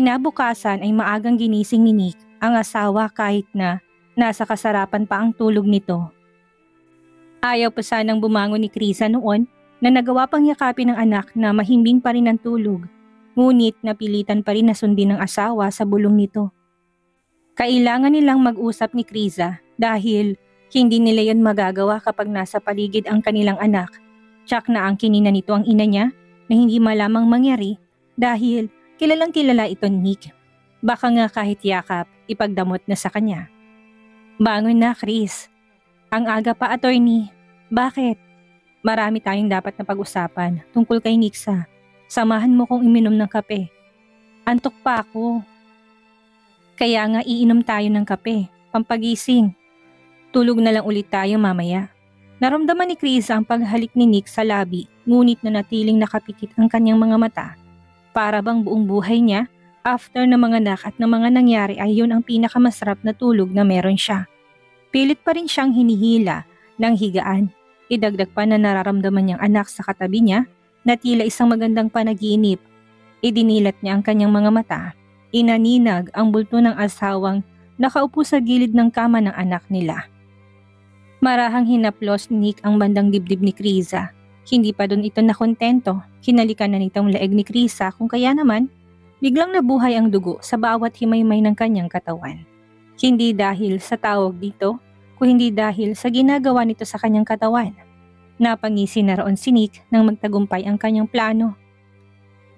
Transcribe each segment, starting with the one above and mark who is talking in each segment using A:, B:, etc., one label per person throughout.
A: Kinabukasan ay maagang ginising ni Nick ang asawa kahit na nasa kasarapan pa ang tulog nito. Ayaw pa sanang bumangon ni Krisa noon na nagawa pang yakapin ng anak na mahimbing pa rin ang tulog, ngunit napilitan pa rin na sundin ng asawa sa bulong nito. Kailangan nilang mag-usap ni Krisa dahil hindi nila yon magagawa kapag nasa paligid ang kanilang anak. Tsak na ang kinina nito ang ina niya na hindi malamang mangyari dahil kilalang kilala ito ni Nick. Baka nga kahit yakap, ipagdamot na sa kanya. Bangon na, Chris. Ang aga pa, attorney. Bakit? Marami tayong dapat na pag-usapan tungkol kay Nixa. Samahan mo kong uminom ng kape. Antok pa ako. Kaya nga iinom tayo ng kape, pampagising. Tulog na lang ulit tayo mamaya. Naramdaman ni Chris ang paghalik ni Nick sa labi, ngunit nanatiling nakapikit ang kanyang mga mata. Para bang buong buhay niya, after na mga anak at na mga nangyari ay yun ang pinakamasarap na tulog na meron siya. Pilit pa rin siyang hinihila ng higaan. Idagdag pa na nararamdaman niyang anak sa katabi niya na tila isang magandang panaginip. Idinilat niya ang kanyang mga mata. Inaninag ang bulto ng asawang nakaupo sa gilid ng kama ng anak nila. Marahang hinaplos ni Nick ang bandang dibdib ni Krisa. Hindi pa doon ito nakontento. Hinalikan na nitong leeg ni Krisa kung kaya naman biglang nabuhay ang dugo sa bawat himaymay ng kanyang katawan. Hindi dahil sa tawag dito, kung hindi dahil sa ginagawa nito sa kanyang katawan. Napangisi na roon si Nick nang magtagumpay ang kanyang plano.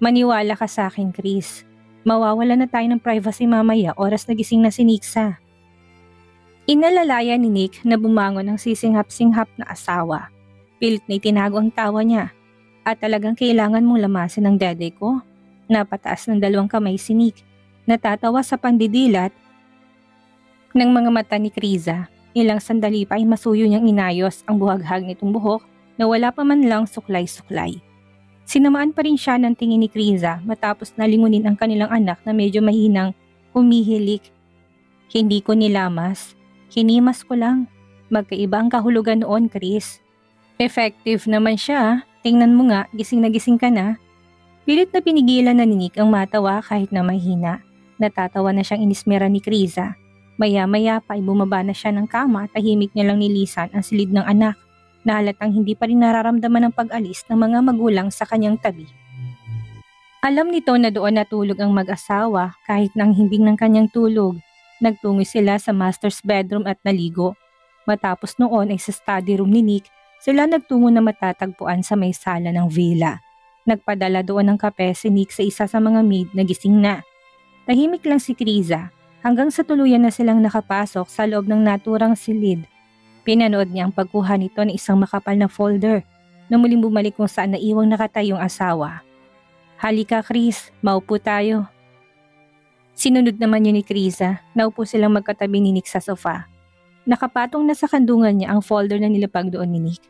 A: Maniwala ka sa akin, Chris. Mawawala na tayo ng privacy mamaya oras na gising na si Nixa. Inalalaya ni Nick na bumangon ang sisinghap-singhap na asawa. Pilit na itinago ang tawa niya. At talagang kailangan mong lamasin ang dede ko. Napataas ng 2 kamay si Nick. Natatawa sa pandidilat ng mga mata ni Krisa. Ilang sandali pa ay masuyo niyang inayos ang buhaghag nitong buhok na wala pa man lang suklay-suklay. Sinamaan pa rin siya ng tingin ni Krisa matapos na lingunin ang kanilang anak na medyo mahinang humihilik. Hindi ko nilamas. Hinimas ko lang. Magkaiba ang kahulugan noon, Chris. Effective naman siya. Tingnan mo nga, gising na gising ka na. Pilit na pinigilan na ni Nick ang matawa kahit na mahina. Natatawa na siyang inismera ni Krisa. Maya-maya pa ay bumaba na siya ng kama at tahimik niya lang nilisan ang silid ng anak na halatang hindi pa rin nararamdaman ang pag-alis ng mga magulang sa kanyang tabi. Alam nito na doon natulog ang mag-asawa kahit na ang himbing ng kanyang tulog. Nagtungo sila sa master's bedroom at naligo. Matapos noon ay sa study room ni Nick, sila nagtungo na matatagpuan sa may sala ng villa. Nagpadala doon ng kape si Nick sa isa sa mga maid na gising na. Tahimik lang si Krisa hanggang sa tuluyan na silang nakapasok sa loob ng naturang silid. Pinanood niya ang pagkuha nito ng isang makapal na folder na muling bumalik kung saan naiwang nakatayong asawa. Halika Chris, maupo tayo. Sinunod naman yun ni Krisa. Naupo silang magkatabi ni Nick sa sofa. Nakapatong na sa kandungan niya ang folder na nilapag doon ni Nick.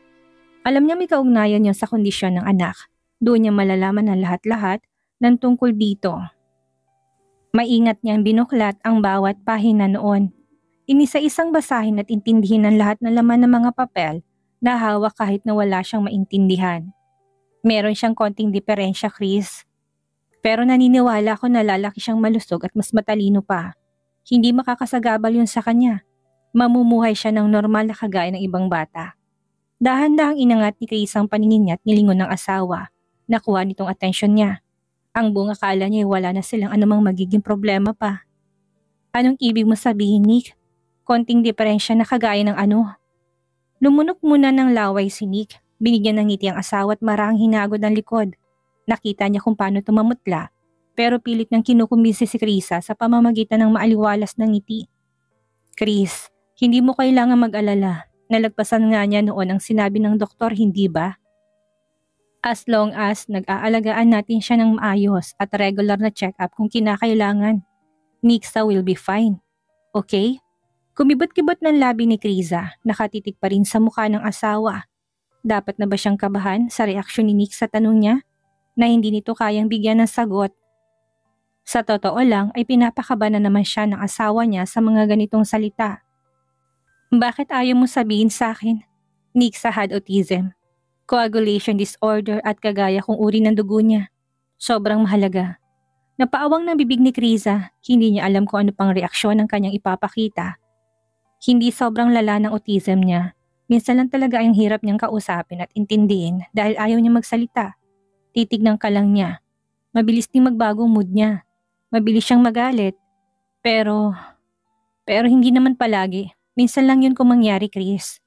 A: Alam niya may kaugnayan yun sa kondisyon ng anak. Doon niya malalaman ang lahat-lahat ng tungkol dito. Maingat niyang binuklat ang bawat pahina noon. Inisa-isang basahin at intindihin ang lahat ng laman ng mga papel na hawak kahit na wala siyang maintindihan. Meron siyang konting diferensya, Chris. Pero naniniwala ako na lalaki siyang malusog at mas matalino pa. Hindi makakasagabal yun sa kanya. Mamumuhay siya ng normal na kagaya ng ibang bata. Dahan-dahang inangat ni Chris ang paningin niya at nilingon ng asawa. Nakuha nitong atensyon niya. Ang buong akala niya ay wala na silang anumang magiging problema pa. Anong ibig mo sabihin, Nick? Konting diferensya na kagaya ng ano? Lumunok muna ng laway si Nick. Binigyan ng ngiti ang asawa at marahang hinagod ang likod. Nakita niya kung paano tumamutla, pero pilit niyang kinukumbinsi si Krisa sa pamamagitan ng maaliwalas ng ngiti. Chris, hindi mo kailangan mag-alala. Nalagpasan nga niya noon ang sinabi ng doktor, hindi ba? As long as nag-aalagaan natin siya ng maayos at regular na check-up kung kinakailangan, Nixa will be fine. Okay? Kumibot-kibot ng labi ni Krisa, nakatitig pa rin sa mukha ng asawa. Dapat na ba siyang kabahan sa reaksyon ni Nick sa tanong niya? Na hindi nito kayang bigyan ng sagot. Sa totoo lang ay pinapakaba na naman siya ng asawa niya sa mga ganitong salita. Bakit ayaw mo sabihin sa akin? Nixa had autism, coagulation disorder at kagaya kung uri ng dugo niya. Sobrang mahalaga. Napaawang ng bibig ni Kriza, hindi niya alam kung ano pang reaksyon ang kanyang ipapakita. Hindi sobrang lala ng autism niya. Minsan lang talaga ang hirap niyang kausapin at intindihin dahil ayaw niya magsalita. Titignan ka lang niya. Mabilis din magbago ang mood niya. Mabilis siyang magalit. Pero hindi naman palagi. Minsan lang yun kung mangyari, Chris.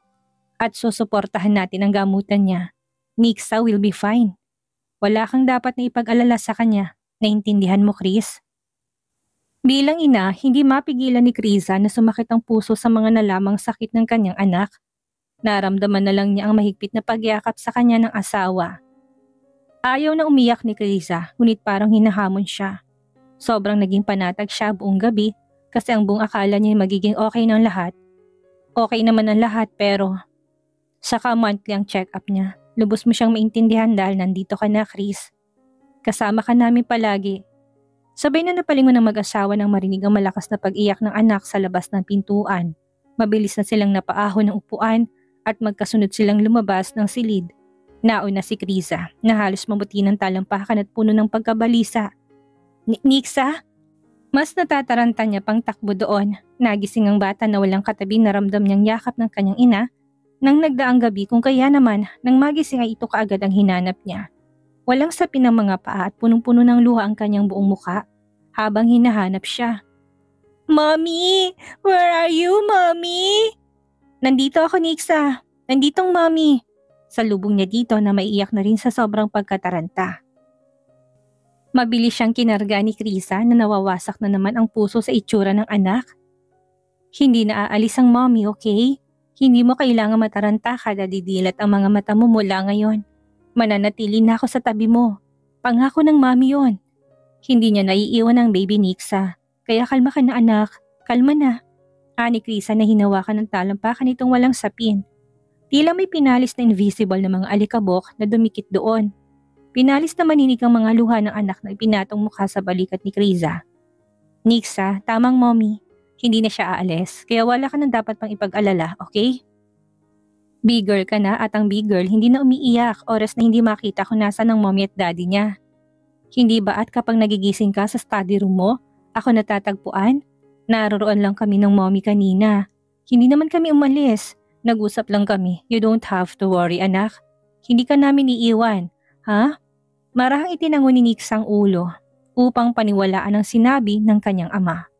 A: At susuportahan natin ang gamutan niya. Nixa will be fine. Wala kang dapat na ipag-alala sa kanya. Naintindihan mo, Chris? Bilang ina, hindi mapigilan ni Kriza na sumakit ang puso sa mga nalamang sakit ng kanyang anak. Naramdaman na lang niya ang mahigpit na pagyakap sa kanya ng asawa. Ayaw na umiyak ni Kriza, ngunit parang hinahamon siya. Sobrang naging panatag siya buong gabi kasi ang buong akala niya magiging okay ng lahat. Okay naman ang lahat pero saka monthly ang check-up niya. Lubos mo siyang maintindihan dahil nandito ka na, Chris. Kasama ka namin palagi. Sabay na napalingon ng mag-asawa nang marinig ang malakas na pag-iyak ng anak sa labas ng pintuan. Mabilis na silang napaahon ng upuan at magkasunod silang lumabas ng silid. Nauna si Kriza na halos mabuti ng talampakan at puno ng pagkabalisa. Nixa? Mas natataranta niya pang takbo doon. Nagising ang bata na walang katabi na ramdam niyang yakap ng kanyang ina nang nagdaang gabi kung kaya naman nang magising ay ito kaagad ang hinanap niya. Walang sapin ng mga paa at punong-puno ng luha ang kanyang buong muka habang hinahanap siya. Mommy! Where are you, Mommy? Nandito ako, Nixa. Nanditong Mommy. Salubong niya dito na maiiyak na rin sa sobrang pagkataranta. Mabilis siyang kinarga ni Kriza na nawawasak na naman ang puso sa itsura ng anak. Hindi na aalis ang Mommy, okay? Hindi mo kailangan mataranta kada didilat ang mga mata mo mula ngayon. Mananatili na ako sa tabi mo. Pangako ng Mommy yon. Hindi niya naiiwan ang baby Nixa. Kaya kalma ka na anak. Kalma na. Ani Kriza na hinawakan ng talampakan nitong walang sapin. Tila may pinalis na invisible na mga alikabok na dumikit doon. Pinalis na maninig ang mga luha ng anak na ipinatong mukha sa balikat ni Kriza. Nixa, tamang Mommy. Hindi na siya aalis. Kaya wala ka nang dapat pang ipag-alala, okay? Big girl ka na at ang big girl hindi na umiiyak oras na hindi makita kung nasaan ang mommy at daddy niya. Hindi ba at kapag nagigising ka sa study room mo, ako natatagpuan? Naroroon lang kami ng mommy kanina. Hindi naman kami umalis. Nag-usap lang kami. You don't have to worry, anak. Hindi ka namin iiwan. Ha? Marahang itinango ni Nix ang ulo upang paniwalaan ang sinabi ng kanyang ama.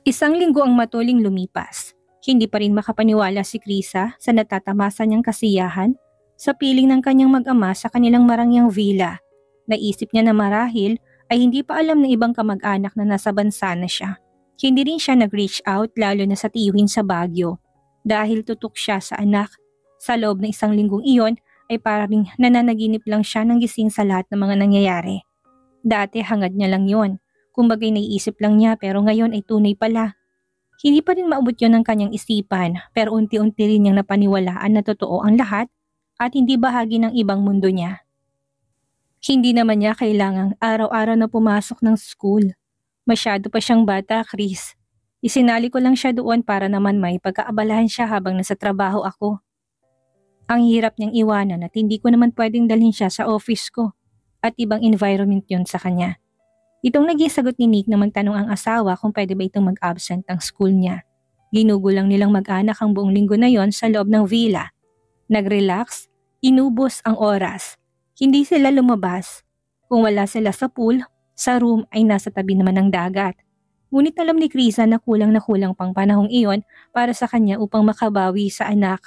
A: Isang linggo ang matuling lumipas. Hindi pa rin makapaniwala si Kriza sa natatamasa niyang kasiyahan sa piling ng kanyang mag-ama sa kanilang marangyang villa. Naisip niya na marahil ay hindi pa alam ng ibang kamag-anak na nasa bansa na siya. Hindi rin siya nag-reach out lalo na sa tiyuhin sa Baguio dahil tutok siya sa anak. Sa loob ng isang linggong iyon ay parang nananaginip lang siya ng gising sa lahat ng mga nangyayari. Dati hangad niya lang yon. Kumbagay naiisip lang niya pero ngayon ay tunay pala. Hindi pa rin maabot yon ng kanyang isipan pero unti-unti rin niyang napaniwalaan na totoo ang lahat at hindi bahagi ng ibang mundo niya. Hindi naman niya kailangang araw-araw na pumasok ng school. Masyado pa siyang bata, Chris. Isinali ko lang siya doon para naman may pagkaabalahan siya habang nasa trabaho ako. Ang hirap niyang iwanan at hindi ko naman pwedeng dalhin siya sa office ko at ibang environment yon sa kanya. Itong naging sagot ni Nick na magtanong ang asawa kung pwede ba itong mag-absent ang school niya. Ginugulang nilang mag-anak ang buong linggo na yon sa loob ng villa. Nag-relax, inubos ang oras. Hindi sila lumabas. Kung wala sila sa pool, sa room ay nasa tabi naman ng dagat. Ngunit alam ni Kriza na kulang pang panahong iyon para sa kanya upang makabawi sa anak.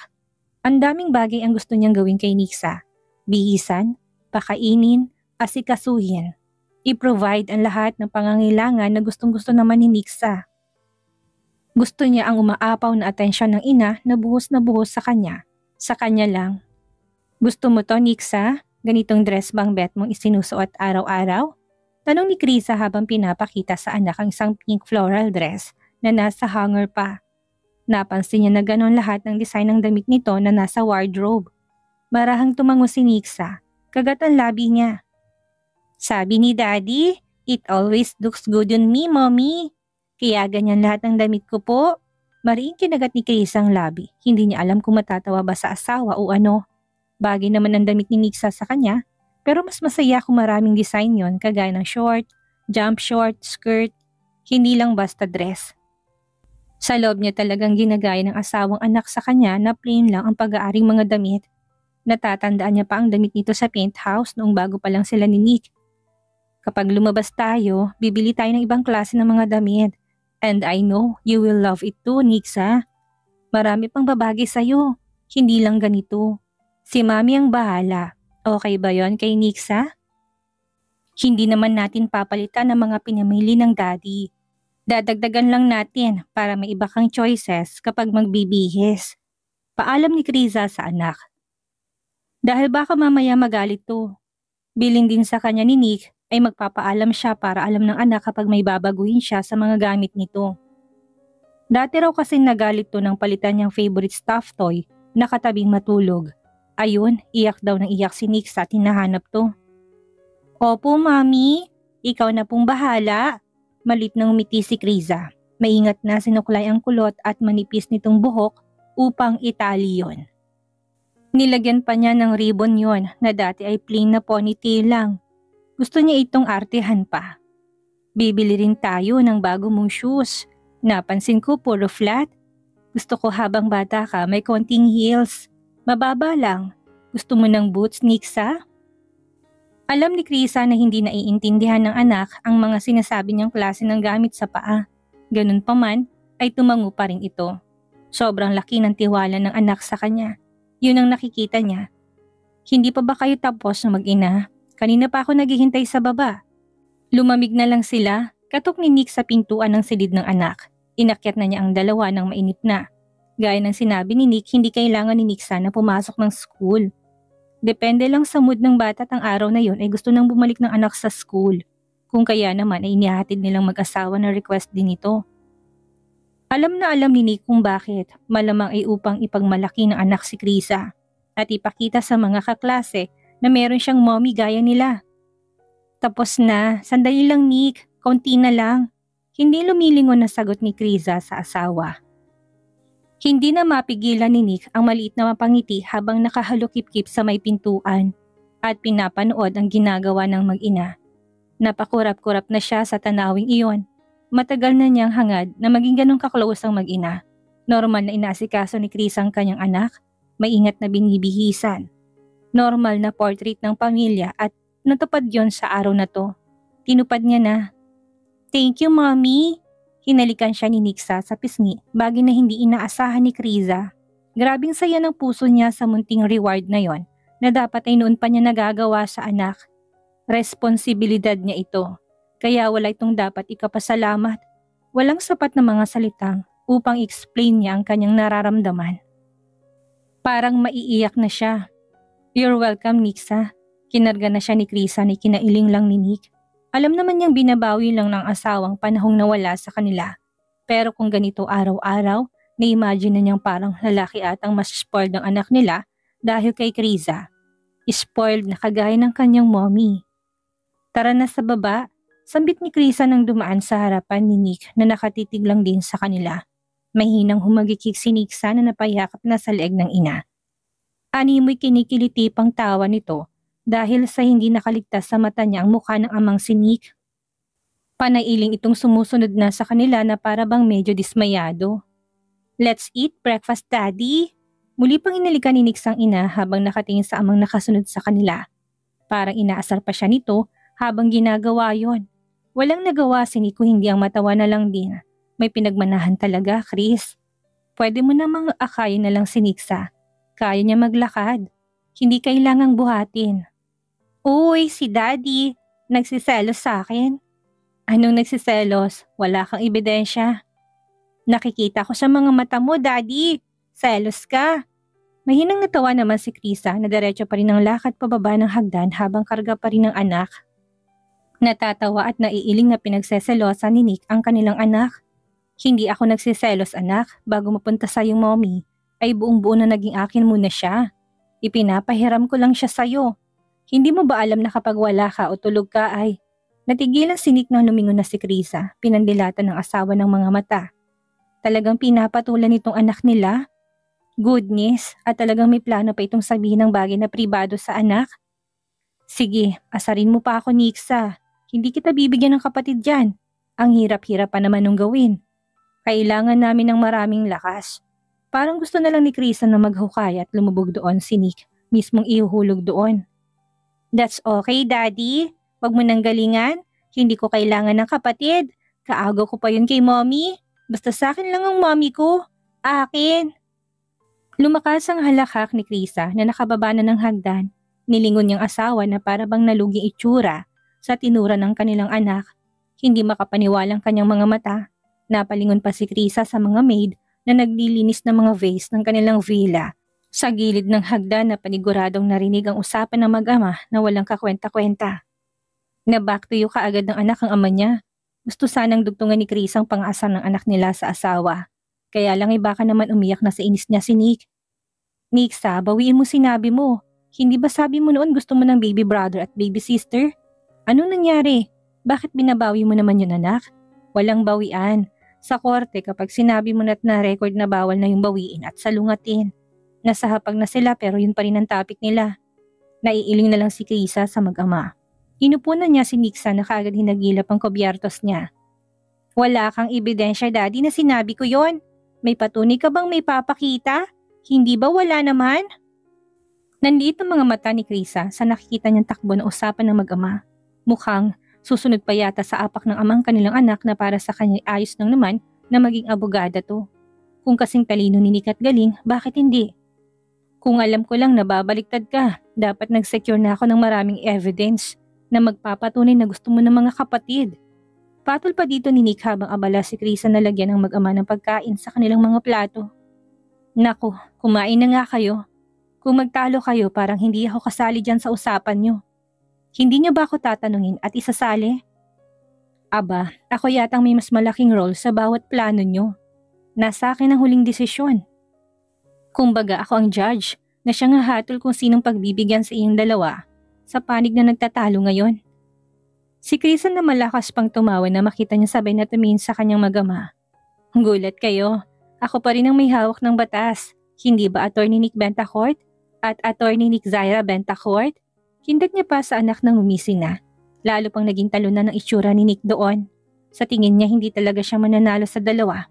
A: Ang daming bagay ang gusto niyang gawin kay Nixa. Bihisan, pakainin, asikasuhin. I-provide ang lahat ng pangangailangan na gustong-gusto naman ni Nixa. Gusto niya ang umaapaw na atensyon ng ina na buhos sa kanya. Sa kanya lang. Gusto mo to, Nixa? Ganitong dress bang bet mong isinusuot araw-araw? Tanong ni Kriza habang pinapakita sa anak ang isang pink floral dress na nasa hanger pa. Napansin niya na ganon lahat ng design ng damit nito na nasa wardrobe. Marahang tumango si Nixa, kagat ang labi niya. Sabi ni Daddy, it always looks good on me, Mommy. Kaya ganyan lahat ng damit ko po. Mariing kinagat ni Kriza ang labi. Hindi niya alam kung matatawa ba sa asawa o ano. Bagay naman ang damit ni Nixa sa kanya, pero mas masaya kung maraming design yon kagaya ng short, jump short, skirt, hindi lang basta dress. Sa loob niya talagang ginagaya ng asawang anak sa kanya na plain lang ang pag-aaring mga damit. Natatandaan niya pa ang damit nito sa penthouse noong bago pa lang sila ni Nick. Kapag lumabas tayo, bibili tayo ng ibang klase ng mga damit. And I know you will love it too, Nixa. Marami pang babagay sa'yo, hindi lang ganito. Si Mami ang bahala. Okay ba yon kay Nixa? Hindi naman natin papalitan ang mga pinamili ng Daddy. Dadagdagan lang natin para may iba kang choices kapag magbibihis. Paalam ni Kriza sa anak. Dahil baka mamaya magalit to. Biling din sa kanya ni Nick ay magpapaalam siya para alam ng anak kapag may babaguhin siya sa mga gamit nito. Dati raw kasing nagalit to nang palitan niyang favorite stuffed toy na katabing matulog. Ayun, iyak daw ng iyak si Nick sa tinahanap to. Opo, Mami. Ikaw na pong bahala. Malit na umiti si Kriza. Maingat na sinuklay ang kulot at manipis nitong buhok upang itali yon. Nilagyan pa niya ng ribbon yon na dati ay plain na ponytail lang. Gusto niya itong artehan pa. Bibili rin tayo ng bago mong shoes. Napansin ko puro flat. Gusto ko habang bata ka may konting heels. Mababa lang. Gusto mo ng boots, Nixa? Alam ni Krisa na hindi naiintindihan ng anak ang mga sinasabi niyang klase ng gamit sa paa. Ganun pa man, ay tumango pa rin ito. Sobrang laki ng tiwala ng anak sa kanya. Yun ang nakikita niya. Hindi pa ba kayo tapos na mag-ina? Kanina pa ako naghihintay sa baba. Lumamig na lang sila, katok ni Nick sa pintuan ng silid ng anak. Inakyat na niya ang dalawa ng mainit na. Gaya ng sinabi ni Nick, hindi kailangan ni Nick sana pumasok ng school. Depende lang sa mood ng bata at ang araw na yon ay gusto nang bumalik ng anak sa school. Kung kaya naman ay inihatid nilang mag-asawa na request din ito. Alam na alam ni Nick kung bakit, malamang ay upang ipagmalaki ng anak si Krisa at ipakita sa mga kaklase na meron siyang mommy gaya nila. Tapos na, sandali lang Nick, kaunti na lang. Hindi lumilingon na sagot ni Krisa sa asawa. Hindi na mapigilan ni Nick ang maliit na mapangiti habang nakahalukip-kip sa may pintuan at pinapanood ang ginagawa ng mag-ina. Napakurap-kurap na siya sa tanawing iyon. Matagal na niyang hangad na maging ganun ka-close ang mag-ina. Normal na inasikaso ni Chris ang kanyang anak, maingat na binibihisan. Normal na portrait ng pamilya at natupad yon sa araw na to. Tinupad niya na. Thank you, Mommy. Hinalikan siya ni Nixa sa pisngi, bagay na hindi inaasahan ni Kriza. Grabing saya ng puso niya sa munting reward na yon na dapat ay noon pa niya nagagawa sa anak. Responsibilidad niya ito, kaya wala itong dapat ikapasalamat. Walang sapat na mga salitang upang explain niya ang kanyang nararamdaman. Parang maiiyak na siya. You're welcome, Nixa. Kinarga na siya ni Kriza na kinailing lang ni Nick. Alam naman niyang binabawi lang ng asawang panahong nawala sa kanila. Pero kung ganito araw-araw, na-imagine na niyang parang lalaki at ang mas spoiled ng anak nila dahil kay Kriza. Spoiled na kagaya ng kanyang mommy. Tara na sa baba, sambit ni Kriza nang dumaan sa harapan ni Nick na nakatitig lang din sa kanila. Mahinang humagikik si Nixa na napayakap na sa leeg ng ina. Animoy kinikiliti pang tawa nito dahil sa hindi nakaligtas sa mata niya ang mukha ng amang si Nick. Panailing itong sumusunod na sa kanila na para bang medyo dismayado. Let's eat breakfast, Daddy. Muli pang inalikan ni Nick sang ina habang nakatingin sa amang nakasunod sa kanila. Parang inaasar pa siya nito habang ginagawa yon. Walang nagawa si Nick kung hindi ang matawa na lang din. May pinagmanahan talaga, Chris. Pwede mo namang akayin na lang si Nixa. Kaya niya maglakad. Hindi kailangang buhatin. Uy, si Daddy. Nagsiselos sa akin. Anong nagsiselos? Wala kang ebidensya. Nakikita ko sa mga mata mo, Daddy. Selos ka. Mahinang natawa naman si Krisa na diretso pa rin ang lakad pababa ng hagdan habang karga pa rin ng anak. Natatawa at naiiling na pinagseselosan ni Nick ang kanilang anak. Hindi ako nagsiselos, anak. Bago mapunta sa iyong mommy, ay buong-buo na naging akin muna siya. Ipinapahiram ko lang siya sa'yo. Hindi mo ba alam na kapag wala ka o tulog ka ay... Natigilan si Nick nang lumingon na si Krisa, pinandilatan ng asawa ng mga mata. Talagang pinapatulan itong anak nila? Goodness, at talagang may plano pa itong sabihin ng bagay na pribado sa anak? Sige, asarin mo pa ako, Nixa. Hindi kita bibigyan ng kapatid dyan. Ang hirap-hirap pa naman nung gawin. Kailangan namin ng maraming lakas. Parang gusto na lang ni Krisa na maghukay at lumubog doon si Nick, mismong ihuhulog doon. That's okay, Daddy. Wag mo nang galingan. Hindi ko kailangan ng kapatid. Kaagaw ko pa yun kay Mommy. Basta sa akin lang ang Mommy ko. Akin. Lumakas ang halakhak ni Krisa na nakababa na ng hagdan. Nilingon niyang asawa na para bang naluging itsura sa tinura ng kanilang anak. Hindi makapaniwalang kanyang mga mata. Napalingon pa si Krisa sa mga maid na naglilinis ng mga vase ng kanilang villa. Sa gilid ng hagdan na paniguradong narinig ang usapan ng mag-ama na walang kakwenta-kwenta. Na-back to you kaagad ng anak ang ama niya. Gusto sanang dugtungan ni Krisa ang pang-asar ng anak nila sa asawa. Kaya lang baka naman umiyak na sa inis niya si Nick. Nixa, bawiin mo sinabi mo. Hindi ba sabi mo noon gusto mo ng baby brother at baby sister? Anong nangyari? Bakit binabawi mo naman yun anak? Walang bawian. Sa korte kapag sinabi mo na't na-record na bawal na yung bawiin at salungatin. Nasa hapag na sila pero yun pa rin ang topic nila. Naiiling na lang si Krisa sa mag-ama. Inupunan niya si Nixa na kaagad hinagilap ang kobyertos niya. Wala kang ebidensya, Daddy, na sinabi ko yon. May patunay ka bang may papakita? Hindi ba wala naman? Nanliit ang mga mata ni Krisa sa nakikita niyang takbo na usapan ng mag-ama. Mukhang susunod pa yata sa apak ng amang kanilang anak na para sa kanya ayos lang naman na maging abogada to. Kung kasing talino ni Nick at galing, bakit hindi? Kung alam ko lang na babaliktad ka, dapat nag-secure na ako ng maraming evidence na magpapatunay na gusto mo ng mga kapatid. Patol pa dito ni Nick habang abala si Krisa na lagyan ng mag-ama ng pagkain sa kanilang mga plato. Naku, kumain na nga kayo. Kung magtalo kayo parang hindi ako kasali dyan sa usapan nyo. Hindi nyo ba ako tatanungin at isasali? Aba, ako yatang may mas malaking role sa bawat plano nyo. Nasa akin ang huling desisyon. Kumbaga ako ang judge na siyang hahatol kung sinong pagbibigyan sa inyong dalawa sa panig na nagtatalo ngayon. Si Krisa na malakas pang tumawa na makita niya sabay na tumingin sa kanyang mag-ama. Gulat kayo, ako pa rin ang may hawak ng batas. Hindi ba Attorney Nick Bentacourt at Attorney Nick Zaira Bentacourt? Kindat niya pa sa anak ng umising na. Lalo pang naging talunan ng itsura ni Nick doon. Sa tingin niya hindi talaga siya mananalo sa dalawa.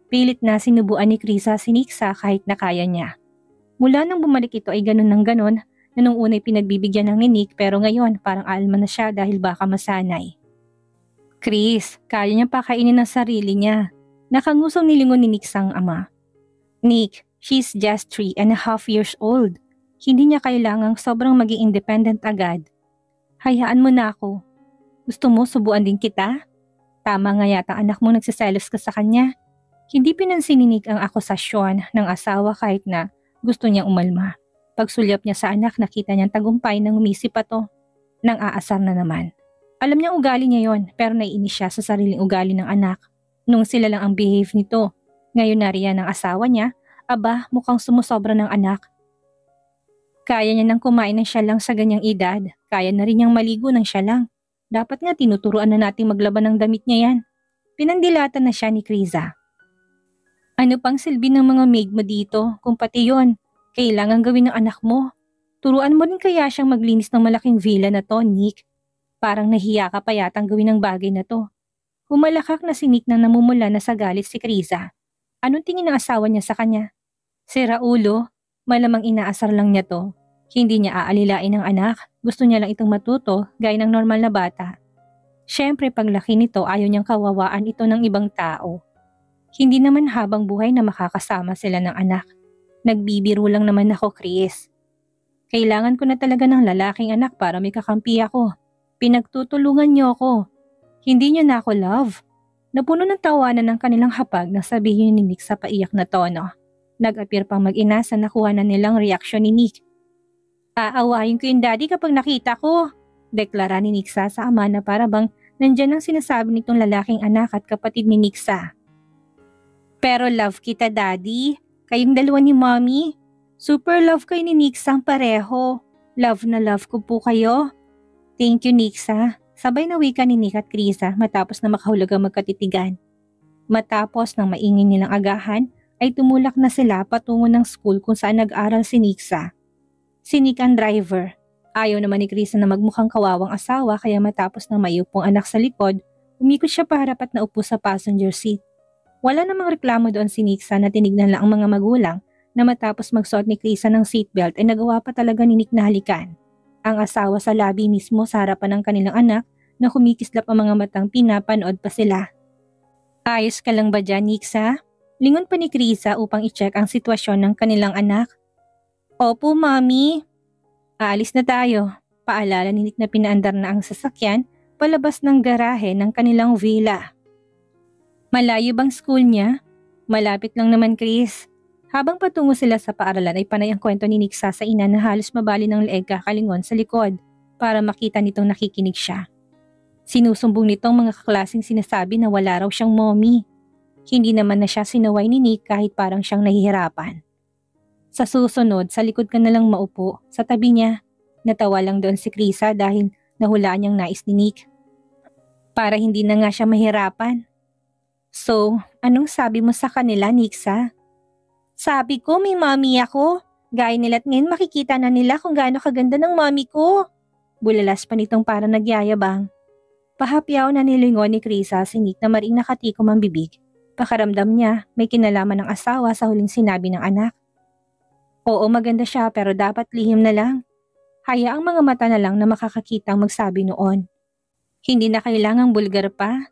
A: Pilit na sinubuan ni Krisa si Nixa kahit na kaya niya. Mula nang bumalik ito ay ganun ng ganun na nung una'y pinagbibigyan ng ni Nick pero ngayon parang alma na siya dahil baka masanay. Chris, kaya niya pa kainin ng sarili niya. Nakangusong nilingon ni Nick sang ama. Nick, she's just 3.5 years old. Hindi niya kailangang sobrang maging independent agad. Hayaan mo na ako. Gusto mo subuan din kita? Tama nga yata anak mo nagsiselos ka sa kanya. Hindi pinansin ni Nick ang akusasyon ng asawa kahit na gusto niyang umalma. Pagsulyap niya sa anak nakita niyang tagumpay nang umisip pa to. Nang aasar na naman. Alam niyang ugali niya yon pero naiinis siya sa sariling ugali ng anak. Nung sila lang ang behave nito. Ngayon na riyan ng asawa niya, aba mukhang sumusobra ng anak. Kaya niya nang kumain ng siya lang sa ganyang edad. Kaya na rin niyang maligo ng siya lang. Dapat nga tinuturuan na nating maglaban ng damit niya yan. Pinandilatan na siya ni Krisa. Ano pang silbi ng mga maid mo dito kung pati yon? Kailangan gawin ng anak mo. Turuan mo rin kaya siyang maglinis ng malaking villa na to, Nick. Parang nahiya ka pa yatang gawin ng bagay na to. Humalakak na si Nick na namumula na sa galit si Krisa. Anong tingin ng asawa niya sa kanya? Si Raulo, malamang inaasar lang niya to. Hindi niya aalilain ang anak. Gusto niya lang itong matuto gaya ng normal na bata. Siyempre paglaki nito ayaw niyang kawawaan ito ng ibang tao. Hindi naman habang buhay na makakasama sila ng anak. Nagbibiro lang naman ako, Chris. Kailangan ko na talaga ng lalaking anak para may kakampi ako. Pinagtutulungan niyo ako. Hindi niyo na ako love. Napuno ng tawanan ng kanilang hapag nang sabihin ni Nick sa paiyak na tono. Nag-appear pang mag-ina sa nakuha na nilang reaksyon ni Nick. Aawahin ko yung daddy kapag nakita ko. Deklara ni Nixa sa ama na para bang nandyan ang sinasabi nitong lalaking anak at kapatid ni Nixa. Pero love kita, Daddy. Kayong dalawa ni Mommy. Super love kayo ni Nixa pareho. Love na love ko po kayo. Thank you, Nixa. Sabay na wika ni Nick at Krisa matapos na makahulog ang magkatitigan. Matapos ng maingay nilang agahan, ay tumulak na sila patungo ng school kung saan nag-aral si Nixa. Si Nick ang driver. Ayaw naman ni Krisa na magmukhang kawawang asawa kaya matapos ng mayupong anak sa likod, umikot siya paharap at naupo sa passenger seat. Wala namang reklamo doon si Nick na tinignan lang ang mga magulang na matapos magsuot ni Krisa ng seatbelt ay nagawa pa talaga ni Nick na halikan ang asawa sa labi mismo sa harapan ng kanilang anak na kumikislap ang mga matang pinapanood pa sila. Ayos ka lang ba dyan, Nixa? Lingon pa ni Krisa upang i-check ang sitwasyon ng kanilang anak. Opo, Mami. Aalis na tayo. Paalala ni Nick na pinaandar na ang sasakyan palabas ng garahe ng kanilang villa. Malayo bang school niya? Malapit lang naman, Chris. Habang patungo sila sa paaralan ay panay ang kwento ni Nixa sa ina na halos mabali ng leeg kakalingon sa likod para makita nitong nakikinig siya. Sinusumbong nitong mga kaklaseng sinasabi na wala raw siyang mommy. Hindi naman na siya sinaway ni Nick kahit parang siyang nahihirapan. Sa susunod, sa likod ka na lang maupo, sa tabi niya. Natawa lang doon si Krisa dahil nahulaan niyang nais ni Nick. Para hindi na nga siya mahirapan. So, anong sabi mo sa kanila, Nixa? Sabi ko may mommy ako. Gaya nila't ngayon makikita na nila kung gaano kaganda ng mommy ko. Bulalas pa nitong para nagyayabang. Pahapyaw na nilingon ni Krisa si Nick na maring nakatikom ang bibig. Pakaramdam niya may kinalaman ng asawa sa huling sinabi ng anak. Oo, maganda siya pero dapat lihim na lang. Hayaang mga mata na lang na makakakitang magsabi noon. Hindi na kailangang bulgar pa.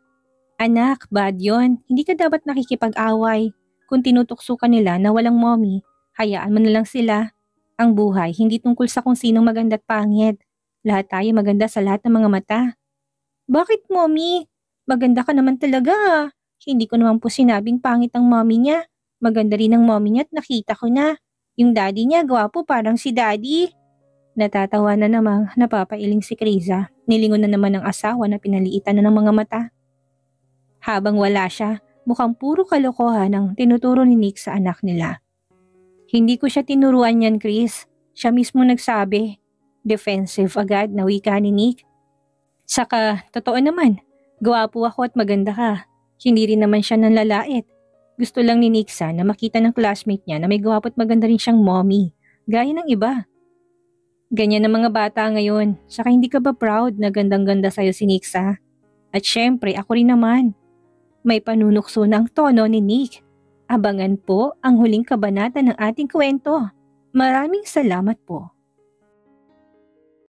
A: Anak, bad yon. Hindi ka dapat nakikipag-away. Kung tinutukso ka nila na walang mommy, hayaan mo na lang sila. Ang buhay, hindi tungkol sa kung sinong maganda at pangit. Lahat tayo maganda sa lahat ng mga mata. Bakit, mommy? Maganda ka naman talaga. Hindi ko naman po sinabing pangit ang mommy niya. Maganda rin ang mommy niya at nakita ko na. Yung daddy niya, gwapo parang si daddy. Natatawa na namang napapailing si Krisa. Nilingon na naman ng asawa na pinaliitan na ng mga mata. Habang wala siya, mukhang puro kalokohan ang tinuturo ni Nick sa anak nila. Hindi ko siya tinuruan yan, Chris. Siya mismo nagsabi. Defensive agad na wika ni Nick. Saka, totoo naman, gwapo ako at maganda ka. Hindi rin naman siya nanlalait. Gusto lang ni Nixa na makita ng classmate niya na may gwapo at maganda rin siyang mommy, gaya ng iba. Ganyan ang mga bata ngayon, saka hindi ka ba proud na gandang-ganda sa'yo si Nixa? At syempre, ako rin naman. May panunukso ng tono ni Nick. Abangan po ang huling kabanata ng ating kwento. Maraming salamat po.